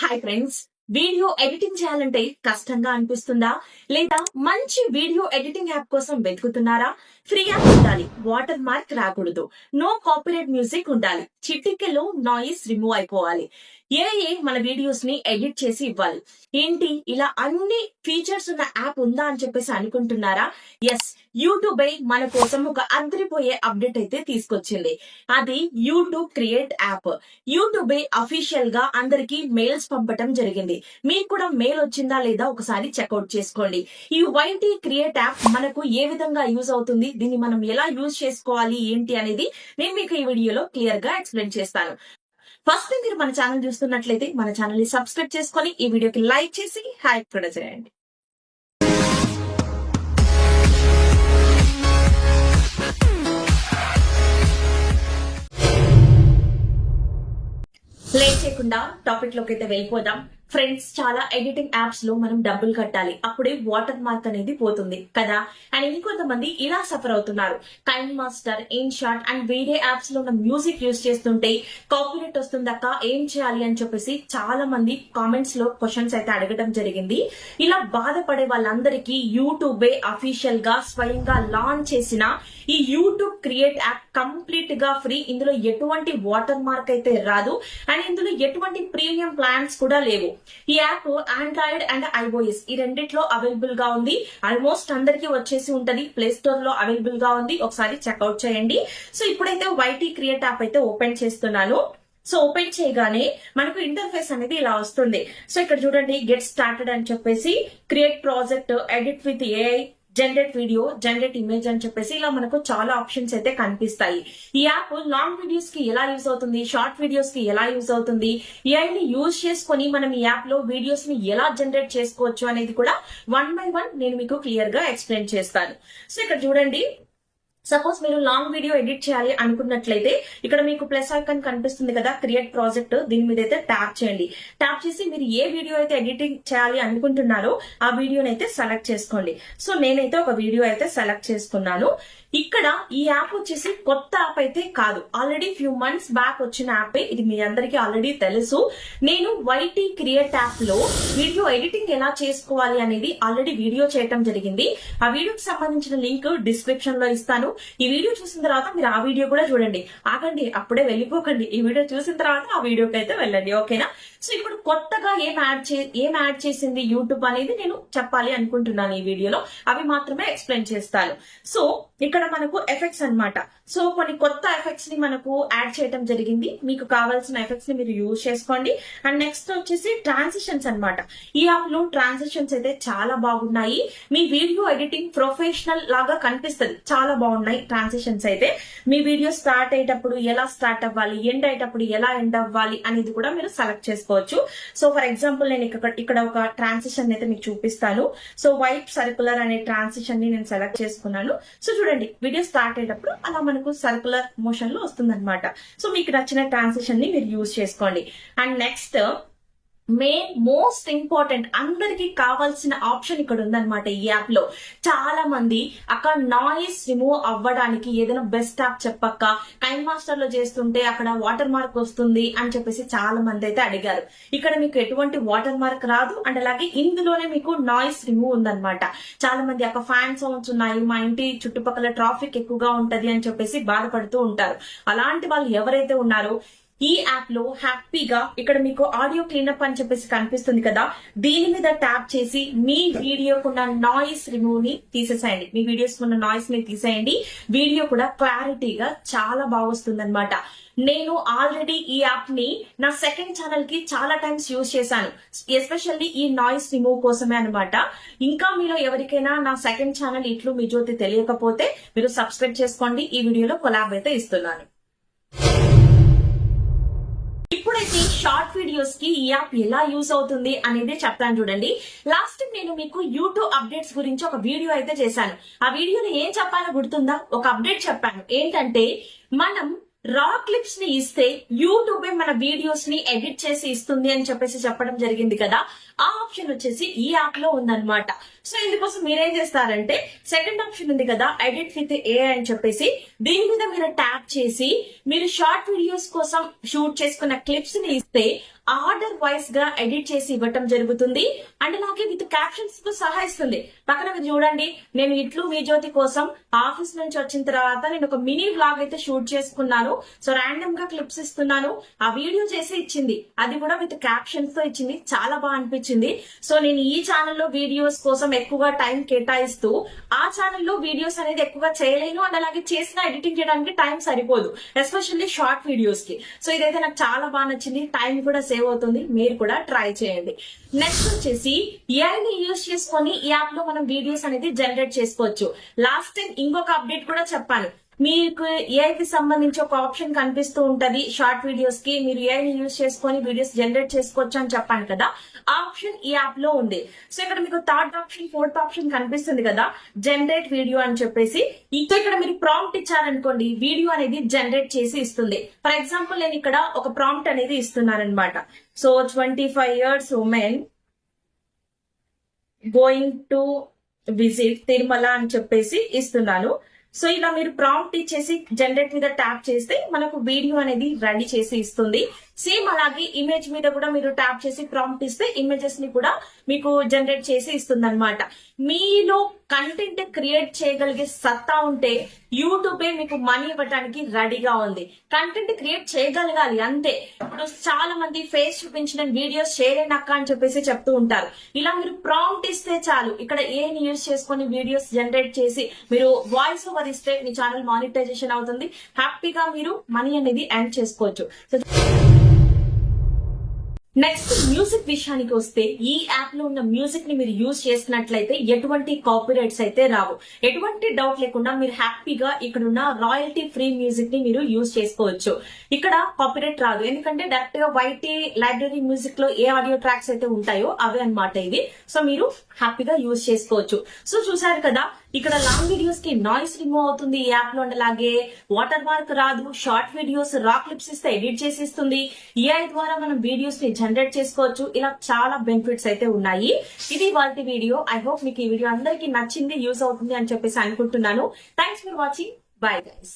Hi friends, video editing చేయాలంటే కష్టంగా అనిపిస్తుందా? లేదా మంచి వీడియో ఎడిటింగ్ యాప్ కోసం వెతుకుతున్నారా? ఫ్రీ యాప్ ఉండాలి, వాటర్ మార్క్ రాకూడదు, నో కాపీరైట్ మ్యూజిక్ ఉండాలి, చిటికెలో నాయిస్ రిమూవ్ అయిపోవాలి, ఏఏ మన వీడియోస్ ని ఎడిట్ చేసి ఇవ్వాలి. ఏంటి ఇలా అన్ని ఫీచర్స్ ఉన్న యాప్ ఉందా అని చెప్పేసి అనుకుంటున్నారా? ఎస్, యూట్యూబ్ మన కోసం ఒక అదిరిపోయే అప్డేట్ అయితే తీసుకొచ్చింది. అది YouTube create app. YouTube official గా అందరికి మెయిల్స్ పంపటం జరిగింది. మీకు కూడా మెయిల్ వచ్చిందా లేదా ఒకసారి చెక్అౌట్ చేసుకోండి. ఈ వైటీ క్రియేట్ యాప్ మనకు ఏ విధంగా యూజ్ అవుతుంది, దీన్ని మనం ఎలా యూజ్ చేసుకోవాలి ఏంటి అనేది నేను మీకు ఈ వీడియోలో క్లియర్ గా ఎక్స్ప్లెయిన్ చేస్తాను. ఫస్ట్ మీరు మన ఛానల్ చూస్తున్నట్లయితే మన ఛానల్ ని సబ్స్క్రైబ్ చేసుకొని ఈ వీడియోకి లైక్ చేసి హైప్ కూడా చేయండి. లేట్ చేయకుండా టాపిక్ లోకి అయితే వెళ్ళిపోదాం. ఫ్రెండ్స్, చాలా ఎడిటింగ్ యాప్స్ లో మనం డబ్బులు కట్టాలి, అప్పుడే వాటర్ మార్క్ అనేది పోతుంది కదా. అండ్ ఇంకొంతమంది ఇలా సఫర్ అవుతున్నారు. KineMaster, InShot and వేరే యాప్స్ లో ఉన్న మ్యూజిక్ యూజ్ చేస్తుంటే కాపీరైట్ వస్తుందక్క, ఏం చేయాలి అని చెప్పేసి చాలా మంది కామెంట్స్ లో క్వశ్చన్స్ అయితే అడగడం జరిగింది. ఇలా బాధపడే వాళ్ళందరికీ యూట్యూబే అఫీషియల్ గా స్వయంగా లాంచ్ చేసిన ఈ యూట్యూబ్ క్రియేట్ యాప్ కంప్లీట్ గా ఫ్రీ. ఇందులో ఎటువంటి వాటర్ మార్క్ అయితే రాదు అండ్ ఇందులో ఎటువంటి ప్రీమియం ప్లాన్స్ కూడా లేవు. ఈ యాప్ ఆండ్రాయిడ్ అండ్ ఐఓఎస్ ఈ రెండిట్లో అవైలబుల్ గా ఉంది. ఆల్మోస్ట్ అందరికి వచ్చేసి ఉంటది. ప్లే స్టోర్ లో అవైలబుల్ గా ఉంది, ఒకసారి చెక్అౌట్ చేయండి. సో ఇప్పుడైతే వైటీ క్రియేట్ యాప్ అయితే ఓపెన్ చేస్తున్నాను. సో ఓపెన్ చేయగానే మనకు ఇంటర్ఫేస్ అనేది ఇలా వస్తుంది. సో ఇక్కడ చూడండి, గెట్ స్టార్టెడ్ అని చెప్పేసి create project, edit with AI, generate video, generate image అని చెప్పేసి ఇలా మనకు చాలా ఆప్షన్స్ అయితే కనిపిస్తాయి. ఈ యాప్ లాంగ్ వీడియోస్ కి ఎలా యూజ్ అవుతుంది, షార్ట్ వీడియోస్ కి ఎలా యూజ్ అవుతుంది, ఏఐని యూజ్ చేసుకుని మనం ఈ యాప్ లో వీడియోస్ ని ఎలా జనరేట్ చేసుకోవచ్చు అనేది కూడా 1 by 1 నేను మీకు క్లియర్ గా ఎక్స్ప్లెయిన్ చేస్తాను. సో ఇక్కడ చూడండి, సపోజ్ మీరు లాంగ్ వీడియో ఎడిట్ చేయాలి అనుకున్నట్లయితే ఇక్కడ మీకు ప్లస్ ఐకాన్ కనిపిస్తుంది కదా, క్రియేట్ ప్రాజెక్ట్, దీని మీద అయితే ట్యాప్ చేయండి. ట్యాప్ చేసి మీరు ఏ వీడియో అయితే ఎడిటింగ్ చేయాలి అనుకుంటున్నారో ఆ వీడియోని అయితే సెలెక్ట్ చేసుకోండి. సో నేనైతే ఒక వీడియో అయితే సెలెక్ట్ చేసుకున్నాను. ఇక్కడ ఈ యాప్ వచ్చేసి కొత్త యాప్ అయితే కాదు, ఆల్రెడీ ఫ్యూ మంత్స్ బ్యాక్ వచ్చిన యాప్. ఇది మీ అందరికీ ఆల్రెడీ తెలుసు. నేను వైటీ క్రియేట్ యాప్ లో వీడియో ఎడిటింగ్ ఎలా చేసుకోవాలి అనేది ఆల్రెడీ వీడియో చేయటం జరిగింది. ఆ వీడియోకి సంబంధించిన లింక్ డిస్క్రిప్షన్ లో ఇస్తాను. ఈ వీడియో చూసిన తర్వాత మీరు ఆ వీడియో కూడా చూడండి. ఆగండి, అప్పుడే వెళ్ళిపోకండి. ఈ వీడియో చూసిన తర్వాత ఆ వీడియోకి అయితే వెళ్ళండి, ఓకేనా? సో ఇప్పుడు కొత్తగా ఏం యాడ్ చేసింది యూట్యూబ్ అనేది నేను చెప్పాలి అనుకుంటున్నాను ఈ వీడియోలో. అవి మాత్రమే ఎక్స్ప్లెయిన్ చేస్తాను. సో ఇక్కడ మనకు ఎఫెక్ట్స్ అన్నమాట. సో కొన్ని కొత్త ఎఫెక్ట్స్ ని మనకు యాడ్ చేయడం జరిగింది. మీకు కావాల్సిన ఎఫెక్ట్స్ ని మీరు యూజ్ చేసుకోండి. అండ్ నెక్స్ట్ వచ్చేసి ట్రాన్సిషన్స్ అన్నమాట. ఈ యాప్ లో ట్రాన్సిషన్స్ అయితే చాలా బాగున్నాయి. మీ వీడియో ఎడిటింగ్ ప్రొఫెషనల్ లాగా కనిపిస్తుంది. చాలా బాగున్నాయి ట్రాన్సిషన్స్ అయితే. మీ వీడియో స్టార్ట్ అయ్యేటప్పుడు ఎలా స్టార్ట్ అవ్వాలి, ఎండ్ అయ్యేటప్పుడు ఎలా ఎండ్ అవ్వాలి అనేది కూడా మీరు సెలెక్ట్ చేసుకోవచ్చు. సో ఫర్ ఎగ్జాంపుల్ నేను ఇక్కడ ఒక ట్రాన్సిషన్ అయితే మీకు చూపిస్తాను. సో వైట్ సర్కులర్ అనే ట్రాన్సిషన్ ని నేను సెలెక్ట్ చేసుకున్నాను. సో చూడండి, వీడియో స్టార్ట్ అయ్యేటప్పుడు అలా మనకు సర్కులర్ మోషన్ లో వస్తుంది అనమాట. సో మీకు నచ్చిన ట్రాన్సిషన్ ని మీరు యూజ్ చేసుకోండి. అండ్ నెక్స్ట్ మోస్ట్ ఇంపార్టెంట్, అందరికి కావాల్సిన ఆప్షన్ ఇక్కడ ఉందన్నమాట. ఈ యాప్ లో చాలా మంది అక్కడ నాయిస్ రిమూవ్ అవ్వడానికి ఏదైనా బెస్ట్ యాప్ చెప్పక్క, కైన్ మాస్టర్ లో చేస్తుంటే అక్కడ వాటర్ మార్క్ వస్తుంది అని చెప్పేసి చాలా మంది అయితే అడిగారు. ఇక్కడ మీకు ఎటువంటి వాటర్ మార్క్ రాదు అండ్ అలాగే ఇందులోనే మీకు నాయిస్ రిమూవ్ ఉందన్నమాట. చాలా మంది అక్కడ ఫ్యాన్ సౌండ్స్ ఉన్నాయి, మా ఇంటి చుట్టుపక్కల ట్రాఫిక్ ఎక్కువగా ఉంటది అని చెప్పేసి బాధపడుతూ ఉంటారు. అలాంటి వాళ్ళు ఎవరైతే ఉన్నారో ఈ యాప్ లో హ్యాపీగా ఇక్కడ మీకు ఆడియో క్లీనప్ అని చెప్పేసి కనిపిస్తుంది కదా, దీని మీద ట్యాప్ చేసి మీ వీడియోకున్న నాయిస్ రిమూవ్ ని తీసేసేయండి. మీ వీడియోస్ ఉన్న నాయిస్ ని తీసేయండి. వీడియో కూడా క్లారిటీగా చాలా బాగా వస్తుంది అనమాట. నేను ఆల్రెడీ ఈ యాప్ ని నా సెకండ్ ఛానల్ కి చాలా టైమ్స్ యూజ్ చేశాను, ఎస్పెషల్లీ ఈ నాయిస్ రిమూవ్ కోసమే అనమాట. ఇంకా మీలో ఎవరికైనా నా సెకండ్ ఛానల్ ఇట్లు మీ జ్యోతి తెలియకపోతే మీరు సబ్స్క్రైబ్ చేసుకోండి. ఈ వీడియోలో కొలాబ్ అయితే ఇస్తున్నాను. ఇప్పుడైతే షార్ట్ వీడియోస్ కి ఈ యాప్ ఎలా యూజ్ అవుతుంది అనేది చెప్తాను చూడండి. లాస్ట్ టైం నేను మీకు యూట్యూబ్ అప్డేట్స్ గురించి ఒక వీడియో అయితే చేశాను. ఆ వీడియోలో ఏం చెప్పానో గుర్తుందా? ఒక అప్డేట్ చెప్పాను. ఏంటంటే మనం రా క్లిప్స్ ని ఇస్తే యూట్యూబ్ మన వీడియోస్ ని ఎడిట్ చేసి ఇస్తుంది అని చెప్పేసి చెప్పడం జరిగింది కదా. ఆ ఆప్షన్ వచ్చేసి ఈ యాప్ లో ఉందన్నమాట. సో ఇందుకోసం మీరేం చేస్తారంటే సెకండ్ ఆప్షన్ ఉంది కదా, ఎడిట్ విత్ ఏఐ అని చెప్పేసి, దీని మీద మీరు ట్యాప్ చేసి మీరు షార్ట్ వీడియోస్ కోసం షూట్ చేసుకున్న క్లిప్స్ ని ఇస్తే ఆర్డర్ వైస్ గా ఎడిట్ చేసి ఇవ్వటం జరుగుతుంది. అండ్ అలాగే విత్ క్యాప్షన్స్ తో సహా ఇస్తుంది. పక్కన మీరు చూడండి, నేను ఇట్లు మీ జ్యోతి కోసం ఆఫీస్ నుంచి వచ్చిన తర్వాత నేను ఒక మినీ వ్లాగ్ అయితే షూట్ చేసుకున్నాను. సో ర్యాండమ్ గా క్లిప్స్ ఇస్తున్నాను, ఆ వీడియో చేసి ఇచ్చింది. అది కూడా విత్ క్యాప్షన్స్ తో ఇచ్చింది. చాలా బాగా అనిపించింది. సో నేను ఈ ఛానల్లో వీడియోస్ కోసం ఎక్కువగా టైం కేటాయిస్తూ ఆ ఛానల్లో వీడియోస్ అనేది ఎక్కువగా చేయలేను. అండ్ అలాగే చేసిన ఎడిటింగ్ చేయడానికి టైం సరిపోదు, ఎస్పెషల్లీ షార్ట్ వీడియోస్ కి. సో ఇదైతే నాకు చాలా బాగా నచ్చింది. టైం కూడా సేవ్ అవుతుంది. మీరు కూడా ట్రై చేయండి. నెక్స్ట్ వచ్చేసి ఏఐని యూజ్ చేసుకొని ఈ యాప్ లో మనం వీడియోస్ అనేది జనరేట్ చేసుకోవచ్చు. లాస్ట్ టైం ఇంకొక అప్డేట్ కూడా చెప్పాను. మీకు ఏఐకి సంబంధించి ఒక ఆప్షన్ కనిపిస్తూ ఉంటది షార్ట్ వీడియోస్ కి, మీరు ఏఐని యూజ్ చేసుకొని వీడియోస్ జనరేట్ చేసుకోవచ్చు అని చెప్పాను కదా. ఆ ఆప్షన్ ఈ యాప్ లో ఉంది. సో ఇక్కడ మీకు థర్డ్ ఆప్షన్, ఫోర్త్ ఆప్షన్ కనిపిస్తుంది కదా, జనరేట్ వీడియో అని చెప్పేసి. ఇక్కడ మీరు ప్రాంప్ట్ ఇచ్చారనుకోండి, వీడియో అనేది జనరేట్ చేసి ఇస్తుంది. ఫర్ ఎగ్జాంపుల్ నేను ఇక్కడ ఒక ప్రాంప్ట్ అనేది ఇస్తున్నాను అనమాట. So 25 years women going to visit Tirumala అని చెప్పేసి ఇస్తున్నాను. సో ఇలా మీరు ప్రాంప్ట్ ఇచ్చేసి జనరేట్ మీద ట్యాప్ చేస్తే మనకు వీడియో అనేది రెడీ చేసి ఇస్తుంది. సేమ్ అలాగే ఇమేజ్ మీద కూడా మీరు ట్యాప్ చేసి ప్రాంప్ట్ ఇస్తే ఇమేజెస్ ని కూడా మీకు జనరేట్ చేసి ఇస్తుంది అనమాట. మీలో కంటెంట్ క్రియేట్ చేయగలిగే సత్తా ఉంటే యూట్యూబే మీకు మనీ ఇవ్వడానికి రెడీగా ఉంది. కంటెంట్ క్రియేట్ చేయగలగాలి అంతే. ఇప్పుడు చాలా మంది ఫేస్ చూపించిన వీడియోస్ చేయలేనక్క అని చెప్పేసి చెప్తూ ఉంటారు. ఇలా మీరు ప్రాంప్ట్ ఇస్తే చాలు, ఇక్కడ ఏని యూజ్ చేసుకొని వీడియోస్ జనరేట్ చేసి మీరు వాయిస్ ఓవర్ ఇస్తే మీ ఛానల్ మానిటైజేషన్ అవుతుంది. హ్యాపీగా మీరు మనీ అనేది ఎర్న్ చేసుకోవచ్చు. నెక్స్ట్ మ్యూజిక్ విషయానికి వస్తే, ఈ యాప్ లో ఉన్న మ్యూజిక్ ని మీరు యూజ్ చేసినట్లయితే ఎటువంటి కాపీరైట్స్ అయితే రావు. ఎటువంటి డౌట్ లేకుండా మీరు హ్యాపీగా ఇక్కడ ఉన్న రాయల్టీ ఫ్రీ మ్యూజిక్ ని మీరు యూజ్ చేసుకోవచ్చు. ఇక్కడ కాపీరైట్ రాదు, ఎందుకంటే డైరెక్ట్ గా వైటీ లైబ్రరీ మ్యూజిక్ లో ఏ ఆడియో ట్రాక్స్ అయితే ఉంటాయో అవే అన్నమాట ఇవి. సో మీరు హ్యాపీగా యూజ్ చేసుకోవచ్చు. సో చూసారు కదా, ఇక్కడ లాంగ్ వీడియోస్ కి నాయిస్ రిమూవ్ అవుతుంది ఈ యాప్ లో. అలాగే వాటర్ మార్క్ రాదు. షార్ట్ వీడియోస్ రా క్లిప్స్ ఇస్తే ఎడిట్ చేసి ఇస్తుంది. ఏఐ ద్వారా మనం వీడియోస్ ని జనరేట్ చేసుకోవచ్చు. ఇలా చాలా బెనిఫిట్స్ అయితే ఉన్నాయి. ఇది వాళ్ళ వీడియో. ఐ హోప్ మీకు ఈ వీడియో అందరికీ నచ్చింది, యూజ్ అవుతుంది అని చెప్పేసి అనుకుంటున్నాను. Thanks for watching. Bye guys.